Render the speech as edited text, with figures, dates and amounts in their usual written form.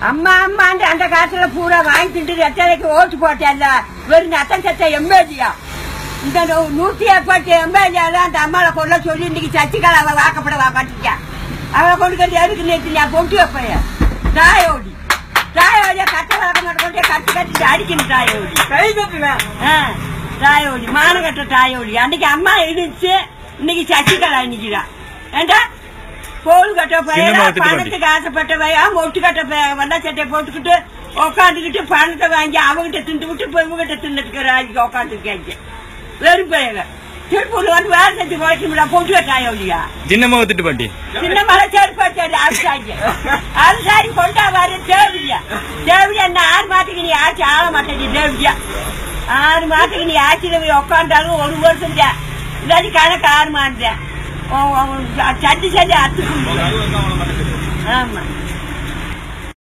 அம்மா அம்மாண்டு அந்த காசுல பூரா வாங்கிட்டு எத்தனைக்கு ஓட்டு போட்டேன்ல வெறும் நத்தம் சத்த எம்எல்ஏயா இந்த 107 எம்எல்ஏலாம் அந்த அம்மாவை கொள்ள சொல்லி இன்னைக்கு சசிகலா அவ வாக்கப்பட வாட்டிருக்கா அவளை கொண்டு கட்டி எதுக்கு நேற்று நான் பொட்டு வைப்பேன் தாயோடி கட்ட வளர்க்க மாட்டேன் கொண்டு கட்டி அடிக்கணும் தாயோடி கை கட்டுவேன் தாயோடி மானகட்ட தாயோடி அன்னைக்கு அம்மா இடிச்சு இன்னைக்கு சசிகலா நிக்கிறான் ஏண்டா கோல் கட்ட பையா பணத்துக்கு ஆசைப்பட்ட பையா மொட்டு கட்ட வந்தா சட்டையை போட்டுக்கிட்டு உக்காந்துக்கிட்டு பணத்தை வாங்கி அவங்கிட்ட திண்டு விட்டு இப்ப இவங்கிட்ட தின்னுட்டு உக்காந்துருக்காங்க வெறும் பையங்க திருப்பூர் வந்து வேலை செஞ்சு குறைக்க பொட்டு கட்டாயம் இல்லையா சின்னமாக திட்டு பாட்டி சின்னமாக செருப்பாச்சாடி அரசாரி கொண்டா வர தேவையா என்ன 6 மாதத்துக்கு நீ ஆட்சி ஆக மாட்டேங்க தேவையா 6 மாதத்துக்கு நீ ஆட்சியில உக்காண்டாலும் 1 வருஷம் தான் இல்லாட்டி கணக்கு 6 மாதம் சட்டி அத்துக்கு ஆமா